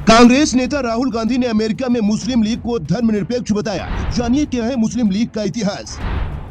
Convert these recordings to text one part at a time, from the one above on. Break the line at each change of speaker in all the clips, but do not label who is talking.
कांग्रेस नेता राहुल गांधी ने अमेरिका में मुस्लिम लीग को धर्मनिरपेक्ष बताया। जानिए क्या है मुस्लिम लीग का इतिहास।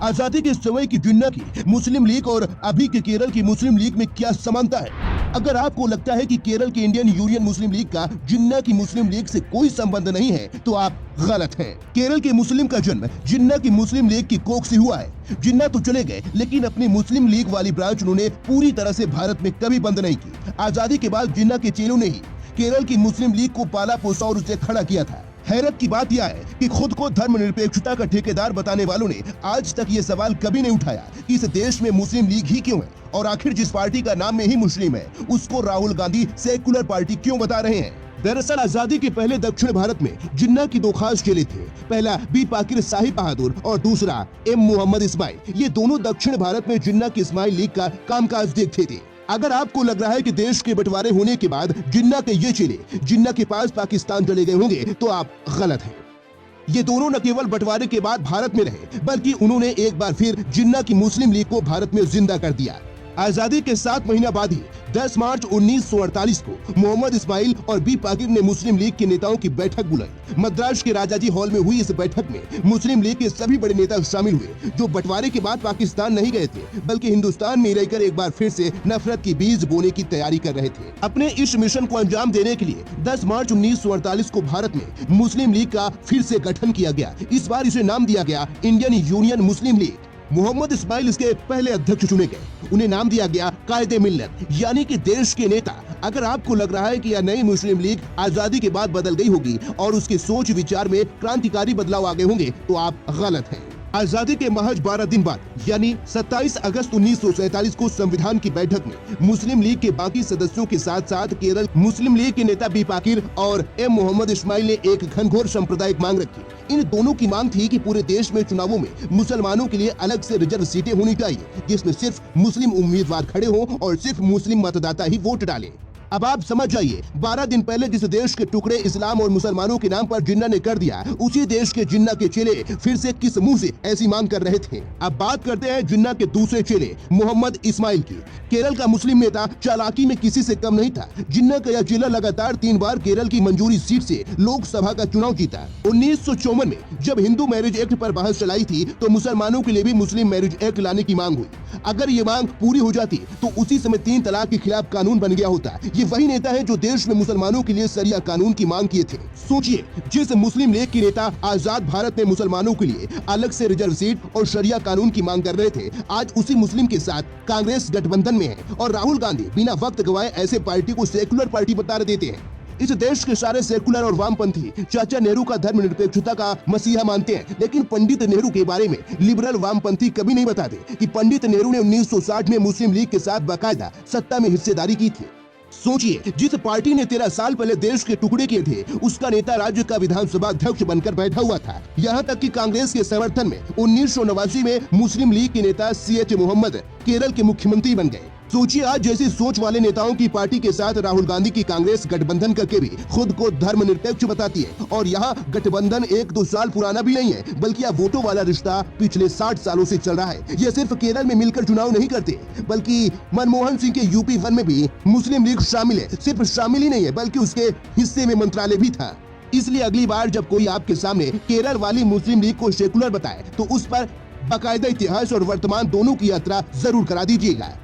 आजादी के समय की जिन्ना की मुस्लिम लीग और अभी के केरल की मुस्लिम लीग में क्या समानता है। अगर आपको लगता है कि केरल की इंडियन यूनियन मुस्लिम लीग का जिन्ना की मुस्लिम लीग से कोई संबंध नहीं है तो आप गलत हैं। केरल के मुस्लिम का जन्म जिन्ना की मुस्लिम लीग की कोख से हुआ है। जिन्ना तो चले गए लेकिन अपनी मुस्लिम लीग वाली ब्रांच उन्होंने पूरी तरह से भारत में कभी बंद नहीं की। आजादी के बाद जिन्ना के चेलों ने ही केरल की मुस्लिम लीग को पाला पोसा और उसे खड़ा किया था। हैरत की बात यह है कि खुद को धर्मनिरपेक्षता का ठेकेदार बताने वालों ने आज तक ये सवाल कभी नहीं उठाया कि इस देश में मुस्लिम लीग ही क्यों है और आखिर जिस पार्टी का नाम में ही मुस्लिम है उसको राहुल गांधी सेकुलर पार्टी क्यों बता रहे हैं। दरअसल आजादी के पहले दक्षिण भारत में जिन्ना की दो खास चेले थे। पहला बी पाकिर साहिब बहादुर और दूसरा एम मोहम्मद इस्माइल। ये दोनों दक्षिण भारत में जिन्ना की इस्माइल लीग का कामकाज देखते थे। अगर आपको लग रहा है कि देश के बंटवारे होने के बाद जिन्ना के ये चेले जिन्ना के पास पाकिस्तान चले गए होंगे तो आप गलत हैं। ये दोनों न केवल बंटवारे के बाद भारत में रहे बल्कि उन्होंने एक बार फिर जिन्ना की मुस्लिम लीग को भारत में जिंदा कर दिया। आजादी के 7 महीना बाद ही 10 मार्च 1948 को मोहम्मद इस्माइल और बी पाकिर ने मुस्लिम लीग के नेताओं की बैठक बुलाई। मद्रास के राजाजी हॉल में हुई इस बैठक में मुस्लिम लीग के सभी बड़े नेता शामिल हुए जो बंटवारे के बाद पाकिस्तान नहीं गए थे बल्कि हिंदुस्तान में रहकर एक बार फिर से नफरत की बीज बोने की तैयारी कर रहे थे। अपने इस मिशन को अंजाम देने के लिए 10 मार्च 1948 को भारत में मुस्लिम लीग का फिर से गठन किया गया। इस बार इसे नाम दिया गया इंडियन यूनियन मुस्लिम लीग। मोहम्मद इस्माइल इसके पहले अध्यक्ष चुने गए। उन्हें नाम दिया गया कायदे मिल्लत यानी कि देश के नेता। अगर आपको लग रहा है कि यह नई मुस्लिम लीग आजादी के बाद बदल गई होगी और उसके सोच विचार में क्रांतिकारी बदलाव आ गए होंगे तो आप गलत हैं। आजादी के महज 12 दिन बाद यानी 27 अगस्त 1947 को संविधान की बैठक में मुस्लिम लीग के बाकी सदस्यों के साथ साथ केरल मुस्लिम लीग के नेता बी पाकिर और एम मोहम्मद इस्माइल ने एक घनघोर सांप्रदायिक मांग रखी। इन दोनों की मांग थी कि पूरे देश में चुनावों में मुसलमानों के लिए अलग से रिजर्व सीटें होनी चाहिए जिसमें सिर्फ मुस्लिम उम्मीदवार खड़े हों और सिर्फ मुस्लिम मतदाता ही वोट डालें। अब आप समझ जाइए 12 दिन पहले जिस देश के टुकड़े इस्लाम और मुसलमानों के नाम पर जिन्ना ने कर दिया उसी देश के जिन्ना के चेले फिर से किस मुंह से ऐसी मांग कर रहे थे। अब बात करते हैं जिन्ना के दूसरे चेले मोहम्मद इस्माइल की। केरल का मुस्लिम नेता चालाकी में किसी से कम नहीं था। जिन्ना का यह चेला लगातार 3 बार केरल की मंजूरी सीट से लोकसभा का चुनाव जीता। 1954 में जब हिंदू मैरिज एक्ट पर बहस चलाई थी तो मुसलमानों के लिए भी मुस्लिम मैरिज एक्ट लाने की मांग हुई। अगर ये मांग पूरी हो जाती तो उसी समय 3 तलाक के खिलाफ कानून बन गया होता। ये वही नेता है जो देश में मुसलमानों के लिए शरिया कानून की मांग किए थे। सोचिए जिस मुस्लिम लीग के नेता आजाद भारत में मुसलमानों के लिए अलग से रिजर्व सीट और शरिया कानून की मांग कर रहे थे आज उसी मुस्लिम के साथ कांग्रेस गठबंधन में है और राहुल गांधी बिना वक्त गवाए ऐसे पार्टी को सेकुलर पार्टी बता देते हैं। इस देश के सारे सेकुलर और वामपंथी चाचा नेहरू का धर्मनिरपेक्षता का मसीहा मानते हैं लेकिन पंडित नेहरू के बारे में लिबरल वामपंथी कभी नहीं बताते कि पंडित नेहरू ने 1960 में मुस्लिम लीग के साथ बाकायदा सत्ता में हिस्सेदारी की थी। सोचिए जिस पार्टी ने 13 साल पहले देश के टुकड़े किए थे उसका नेता राज्य का विधानसभा अध्यक्ष बनकर बैठा हुआ था। यहाँ तक कि कांग्रेस के समर्थन में 1989 में मुस्लिम लीग के नेता CH मोहम्मद केरल के मुख्यमंत्री बन गए। सोचिए आज जैसी सोच वाले नेताओं की पार्टी के साथ राहुल गांधी की कांग्रेस गठबंधन करके भी खुद को धर्मनिरपेक्ष बताती है और यहाँ गठबंधन 1-2 साल पुराना भी नहीं है बल्कि यह वोटों वाला रिश्ता पिछले 60 सालों से चल रहा है। यह सिर्फ केरल में मिलकर चुनाव नहीं करते बल्कि मनमोहन सिंह के UP 1 में भी मुस्लिम लीग शामिल है। सिर्फ शामिल ही नहीं है बल्कि उसके हिस्से में मंत्रालय भी था। इसलिए अगली बार जब कोई आपके सामने केरल वाली मुस्लिम लीग को सेकुलर बताए तो उस पर बाकायदा इतिहास और वर्तमान दोनों की यात्रा जरूर करा दीजिएगा।